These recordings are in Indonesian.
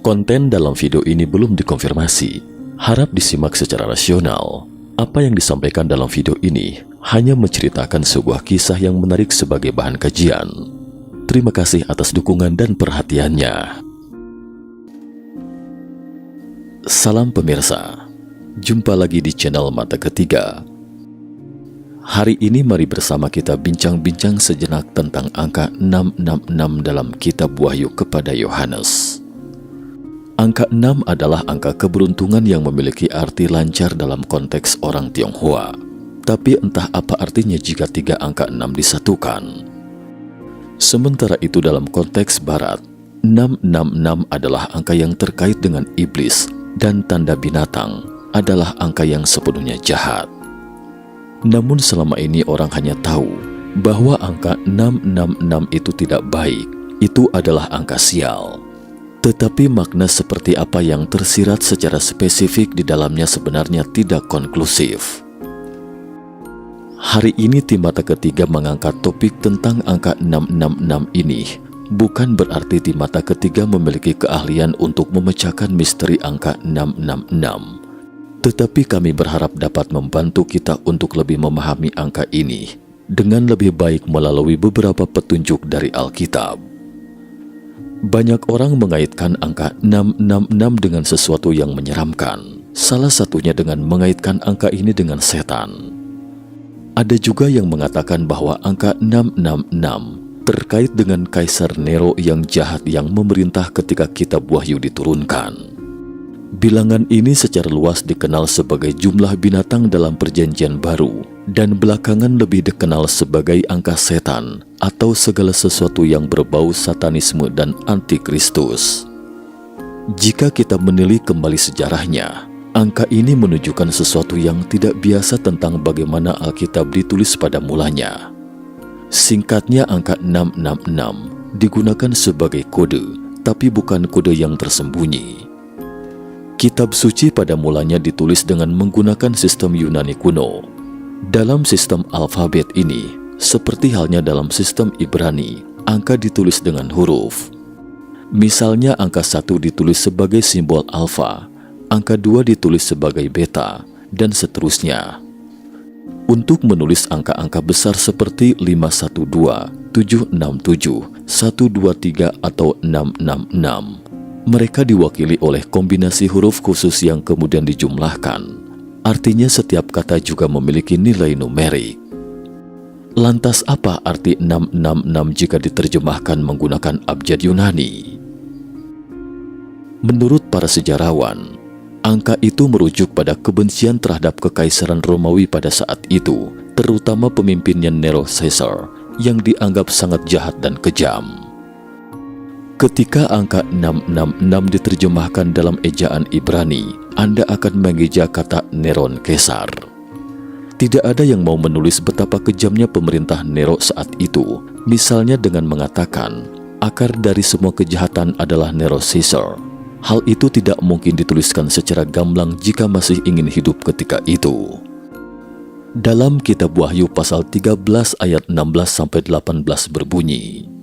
Konten dalam video ini belum dikonfirmasi. Harap disimak secara rasional. Apa yang disampaikan dalam video ini hanya menceritakan sebuah kisah yang menarik sebagai bahan kajian. Terima kasih atas dukungan dan perhatiannya. Salam pemirsa, jumpa lagi di channel Mata Ketiga. Hari ini mari bersama kita bincang-bincang sejenak tentang angka 666 dalam kitab Wahyu kepada Yohanes. Angka 6 adalah angka keberuntungan yang memiliki arti lancar dalam konteks orang Tionghoa. Tapi entah apa artinya jika 3 angka 6 disatukan. Sementara itu dalam konteks barat, 666 adalah angka yang terkait dengan iblis dan tanda binatang adalah angka yang sepenuhnya jahat. Namun selama ini orang hanya tahu bahwa angka 666 itu tidak baik, itu adalah angka sial. Tetapi makna seperti apa yang tersirat secara spesifik di dalamnya sebenarnya tidak konklusif. Hari ini tim Mata Ketiga mengangkat topik tentang angka 666 ini. Bukan berarti tim Mata Ketiga memiliki keahlian untuk memecahkan misteri angka 666. Tetapi kami berharap dapat membantu kita untuk lebih memahami angka ini dengan lebih baik melalui beberapa petunjuk dari Alkitab. Banyak orang mengaitkan angka 666 dengan sesuatu yang menyeramkan. Salah satunya dengan mengaitkan angka ini dengan setan. Ada juga yang mengatakan bahwa angka 666 terkait dengan Kaisar Nero yang jahat yang memerintah ketika kitab Wahyu diturunkan. Bilangan ini secara luas dikenal sebagai jumlah binatang dalam Perjanjian Baru dan belakangan lebih dikenal sebagai angka setan atau segala sesuatu yang berbau satanisme dan antikristus. Jika kita menilik kembali sejarahnya, angka ini menunjukkan sesuatu yang tidak biasa tentang bagaimana Alkitab ditulis pada mulanya. Singkatnya, angka 666 digunakan sebagai kode, tapi bukan kode yang tersembunyi. Kitab suci pada mulanya ditulis dengan menggunakan sistem Yunani kuno. Dalam sistem alfabet ini, seperti halnya dalam sistem Ibrani, angka ditulis dengan huruf. Misalnya angka 1 ditulis sebagai simbol alfa, angka 2 ditulis sebagai beta, dan seterusnya. Untuk menulis angka-angka besar seperti 512, 767, 123 atau 666, mereka diwakili oleh kombinasi huruf khusus yang kemudian dijumlahkan. Artinya setiap kata juga memiliki nilai numerik. Lantas apa arti 666 jika diterjemahkan menggunakan abjad Yunani? Menurut para sejarawan, angka itu merujuk pada kebencian terhadap kekaisaran Romawi pada saat itu, terutama pemimpinnya Nero Caesar yang dianggap sangat jahat dan kejam. Ketika angka 666 diterjemahkan dalam ejaan Ibrani, Anda akan mengeja kata Neron Kaisar. Tidak ada yang mau menulis betapa kejamnya pemerintah Nero saat itu, misalnya dengan mengatakan, akar dari semua kejahatan adalah Nero Caesar. Hal itu tidak mungkin dituliskan secara gamblang jika masih ingin hidup ketika itu. Dalam kitab Wahyu pasal 13 ayat 16-18 berbunyi,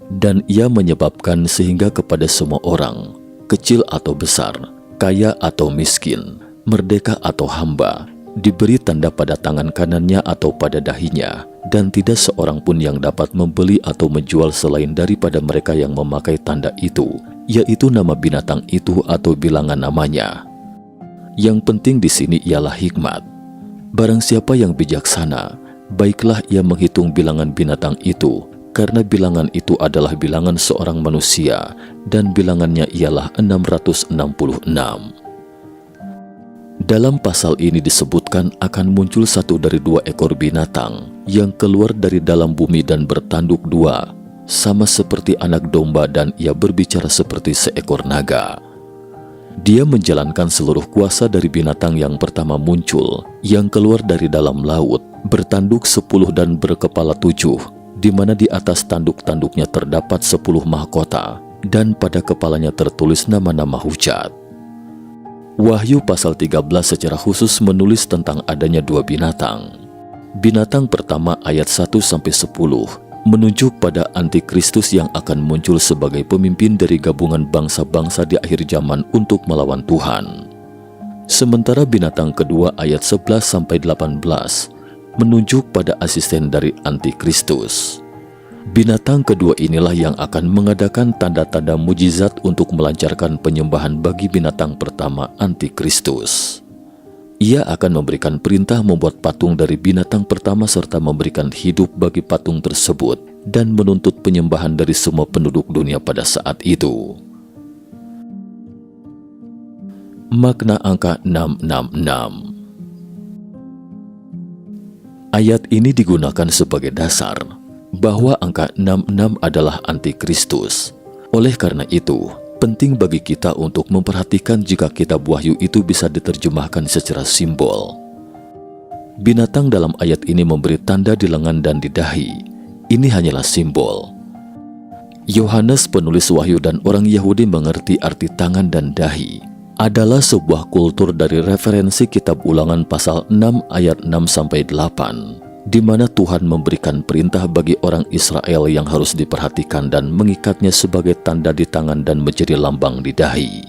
dan ia menyebabkan sehingga kepada semua orang, kecil atau besar, kaya atau miskin, merdeka atau hamba, diberi tanda pada tangan kanannya atau pada dahinya, dan tidak seorang pun yang dapat membeli atau menjual selain daripada mereka yang memakai tanda itu, yaitu nama binatang itu atau bilangan namanya. Yang penting di sini ialah hikmat. Barang siapa yang bijaksana, baiklah ia menghitung bilangan binatang itu, karena bilangan itu adalah bilangan seorang manusia, dan bilangannya ialah 666. Dalam pasal ini disebutkan akan muncul satu dari 2 ekor binatang yang keluar dari dalam bumi dan bertanduk 2, sama seperti anak domba, dan ia berbicara seperti seekor naga. Dia menjalankan seluruh kuasa dari binatang yang pertama muncul, yang keluar dari dalam laut, bertanduk 10 dan berkepala 7, di mana di atas tanduk-tanduknya terdapat 10 mahkota, dan pada kepalanya tertulis nama-nama hujat. Wahyu pasal 13 secara khusus menulis tentang adanya 2 binatang. Binatang pertama ayat 1-10 menunjuk pada antikristus yang akan muncul sebagai pemimpin dari gabungan bangsa-bangsa di akhir zaman untuk melawan Tuhan. Sementara binatang kedua ayat 11-18 menunjuk pada asisten dari antikristus. Binatang kedua inilah yang akan mengadakan tanda-tanda mujizat untuk melancarkan penyembahan bagi binatang pertama antikristus. Ia akan memberikan perintah membuat patung dari binatang pertama serta memberikan hidup bagi patung tersebut dan menuntut penyembahan dari semua penduduk dunia pada saat itu. Makna angka 666. Ayat ini digunakan sebagai dasar bahwa angka 66 adalah antikristus. Oleh karena itu, penting bagi kita untuk memperhatikan jika kitab Wahyu itu bisa diterjemahkan secara simbol. Binatang dalam ayat ini memberi tanda di lengan dan di dahi. Ini hanyalah simbol. Yohanes penulis Wahyu dan orang Yahudi mengerti arti tangan dan dahi adalah sebuah kultur dari referensi kitab Ulangan pasal 6 ayat 6-8. Di mana Tuhan memberikan perintah bagi orang Israel yang harus diperhatikan dan mengikatnya sebagai tanda di tangan dan menjadi lambang di dahi.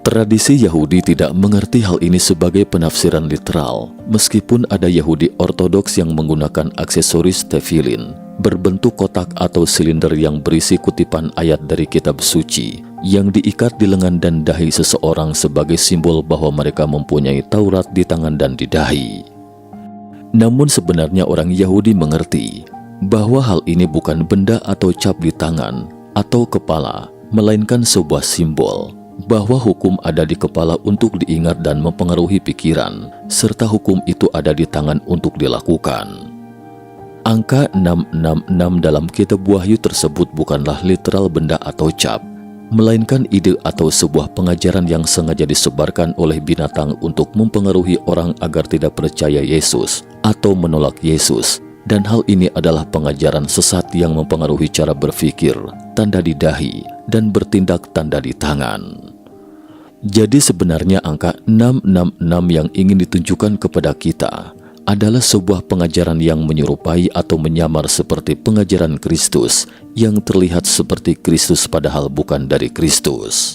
Tradisi Yahudi tidak mengerti hal ini sebagai penafsiran literal, meskipun ada Yahudi ortodoks yang menggunakan aksesoris tefillin berbentuk kotak atau silinder yang berisi kutipan ayat dari kitab suci yang diikat di lengan dan dahi seseorang sebagai simbol bahwa mereka mempunyai Taurat di tangan dan di dahi. Namun sebenarnya orang Yahudi mengerti bahwa hal ini bukan benda atau cap di tangan atau kepala, melainkan sebuah simbol bahwa hukum ada di kepala untuk diingat dan mempengaruhi pikiran, serta hukum itu ada di tangan untuk dilakukan. Angka 666 dalam kitab Wahyu tersebut bukanlah literal benda atau cap, melainkan ide atau sebuah pengajaran yang sengaja disebarkan oleh binatang untuk mempengaruhi orang agar tidak percaya Yesus atau menolak Yesus. Dan hal ini adalah pengajaran sesat yang mempengaruhi cara berpikir, tanda di dahi, dan bertindak tanda di tangan. Jadi sebenarnya angka 666 yang ingin ditunjukkan kepada kita adalah sebuah pengajaran yang menyerupai atau menyamar seperti pengajaran Kristus yang terlihat seperti Kristus padahal bukan dari Kristus.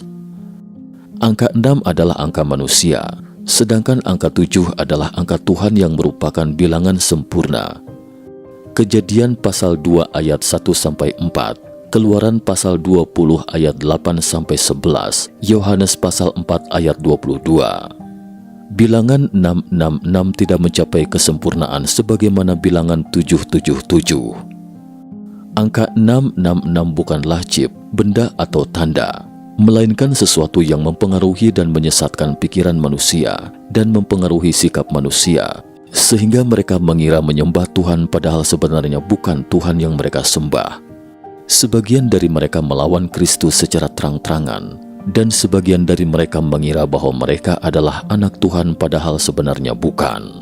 Angka 6 adalah angka manusia, sedangkan angka 7 adalah angka Tuhan yang merupakan bilangan sempurna. Kejadian pasal 2 ayat 1-4, Keluaran pasal 20 ayat 8-11, Yohanes pasal 4 ayat 22. Bilangan 666 tidak mencapai kesempurnaan sebagaimana bilangan 777. Angka 666 bukanlah chip, benda atau tanda, melainkan sesuatu yang mempengaruhi dan menyesatkan pikiran manusia dan mempengaruhi sikap manusia, sehingga mereka mengira menyembah Tuhan padahal sebenarnya bukan Tuhan yang mereka sembah. Sebagian dari mereka melawan Kristus secara terang-terangan, dan sebagian dari mereka mengira bahwa mereka adalah anak Tuhan padahal sebenarnya bukan.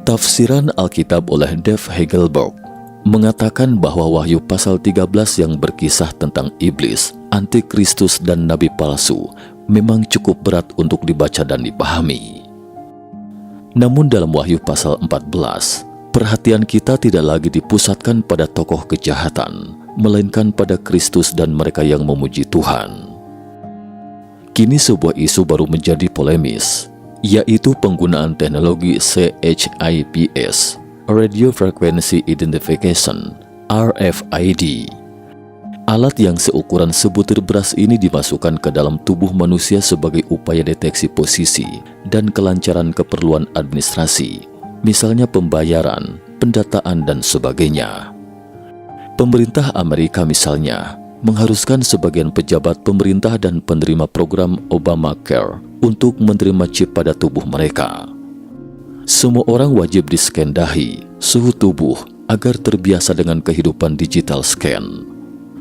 Tafsiran Alkitab oleh Dave Hagelberg mengatakan bahwa Wahyu pasal 13 yang berkisah tentang iblis, antikristus dan nabi palsu memang cukup berat untuk dibaca dan dipahami. Namun dalam Wahyu pasal 14, perhatian kita tidak lagi dipusatkan pada tokoh kejahatan, melainkan pada Kristus dan mereka yang memuji Tuhan. Kini sebuah isu baru menjadi polemis, yaitu penggunaan teknologi CHIPS, Radio Frequency Identification, RFID. Alat yang seukuran sebutir beras ini dimasukkan ke dalam tubuh manusia sebagai upaya deteksi posisi dan kelancaran keperluan administrasi, misalnya pembayaran, pendataan, dan sebagainya. Pemerintah Amerika misalnya mengharuskan sebagian pejabat pemerintah dan penerima program Obamacare untuk menerima chip pada tubuh mereka. Semua orang wajib di-scan dahi, suhu tubuh, agar terbiasa dengan kehidupan digital scan.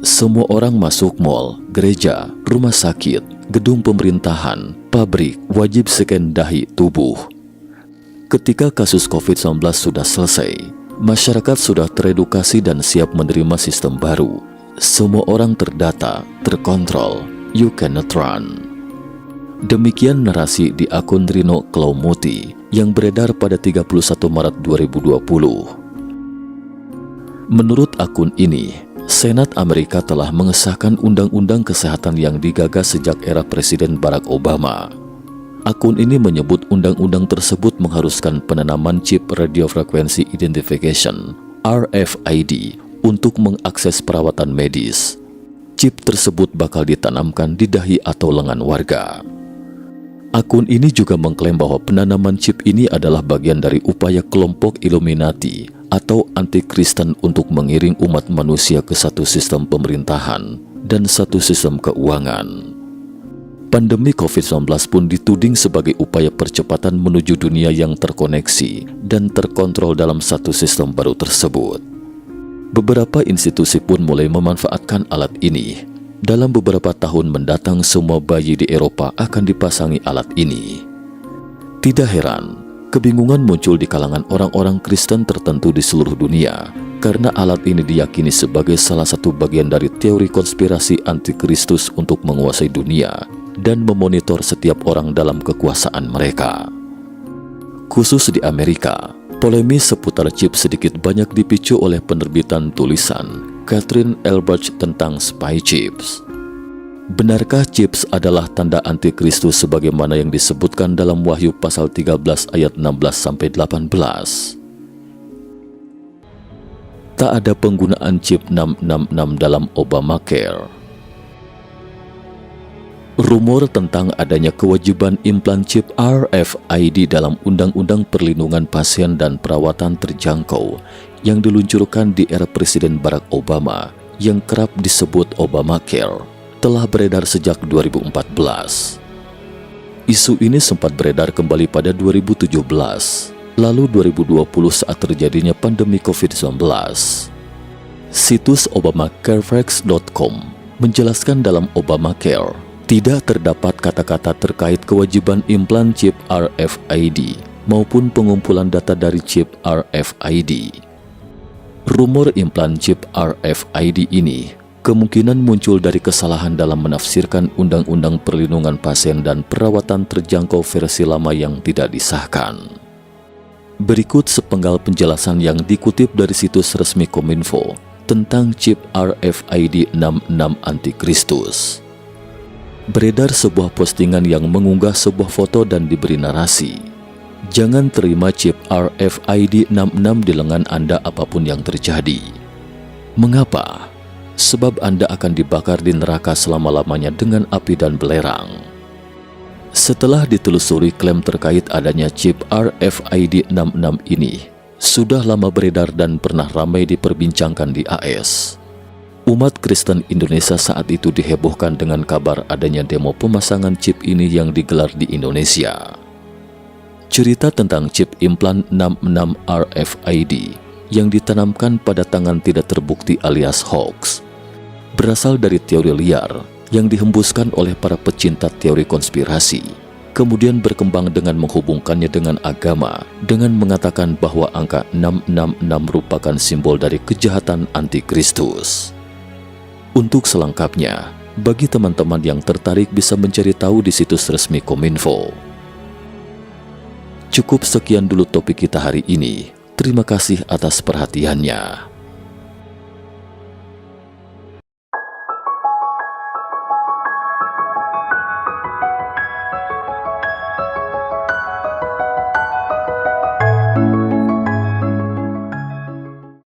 Semua orang masuk mal, gereja, rumah sakit, gedung pemerintahan, pabrik, wajib scan dahi tubuh. Ketika kasus COVID-19 sudah selesai, masyarakat sudah teredukasi dan siap menerima sistem baru. Semua orang terdata, terkontrol, you cannot run. Demikian narasi di akun Rino Klaumuti yang beredar pada 31 Maret 2020. Menurut akun ini, Senat Amerika telah mengesahkan Undang-Undang Kesehatan yang digagas sejak era Presiden Barack Obama. Akun ini menyebut undang-undang tersebut mengharuskan penanaman chip Radio Frequency Identification (RFID) untuk mengakses perawatan medis. Chip tersebut bakal ditanamkan di dahi atau lengan warga. Akun ini juga mengklaim bahwa penanaman chip ini adalah bagian dari upaya kelompok Illuminati atau anti-Kristen untuk mengiring umat manusia ke satu sistem pemerintahan dan satu sistem keuangan. Pandemi COVID-19 pun dituding sebagai upaya percepatan menuju dunia yang terkoneksi dan terkontrol dalam satu sistem baru tersebut. Beberapa institusi pun mulai memanfaatkan alat ini. Dalam beberapa tahun mendatang, semua bayi di Eropa akan dipasangi alat ini. Tidak heran, kebingungan muncul di kalangan orang-orang Kristen tertentu di seluruh dunia karena alat ini diyakini sebagai salah satu bagian dari teori konspirasi antikristus untuk menguasai dunia dan memonitor setiap orang dalam kekuasaan mereka. Khusus di Amerika, polemis seputar chip sedikit banyak dipicu oleh penerbitan tulisan Catherine Elbridge tentang spy chips. Benarkah chips adalah tanda antikristus sebagaimana yang disebutkan dalam Wahyu pasal 13 ayat 16-18? Tak ada penggunaan chip 666 dalam Obamacare. Rumor tentang adanya kewajiban implan chip RFID dalam Undang-Undang Perlindungan Pasien dan Perawatan Terjangkau yang diluncurkan di era Presiden Barack Obama yang kerap disebut Obamacare telah beredar sejak 2014. Isu ini sempat beredar kembali pada 2017, lalu 2020 saat terjadinya pandemi COVID-19. Situs obamacarefacts.com menjelaskan dalam Obamacare tidak terdapat kata-kata terkait kewajiban implan chip RFID maupun pengumpulan data dari chip RFID. Rumor implan chip RFID ini kemungkinan muncul dari kesalahan dalam menafsirkan Undang-Undang Perlindungan Pasien dan Perawatan Terjangkau versi lama yang tidak disahkan. Berikut sepenggal penjelasan yang dikutip dari situs resmi Kominfo tentang chip RFID 66 Antikristus. Beredar sebuah postingan yang mengunggah sebuah foto dan diberi narasi, "Jangan terima chip RFID 66 di lengan Anda apapun yang terjadi." Mengapa? Sebab Anda akan dibakar di neraka selama-lamanya dengan api dan belerang. Setelah ditelusuri, klaim terkait adanya chip RFID 66 ini sudah lama beredar dan pernah ramai diperbincangkan di AS. Umat Kristen Indonesia saat itu dihebohkan dengan kabar adanya demo pemasangan chip ini yang digelar di Indonesia. Cerita tentang chip implan 66 RFID yang ditanamkan pada tangan tidak terbukti alias hoax berasal dari teori liar yang dihembuskan oleh para pecinta teori konspirasi, kemudian berkembang dengan menghubungkannya dengan agama dengan mengatakan bahwa angka 666 merupakan simbol dari kejahatan antikristus. Untuk selengkapnya, bagi teman-teman yang tertarik bisa mencari tahu di situs resmi Kominfo. Cukup sekian dulu topik kita hari ini. Terima kasih atas perhatiannya.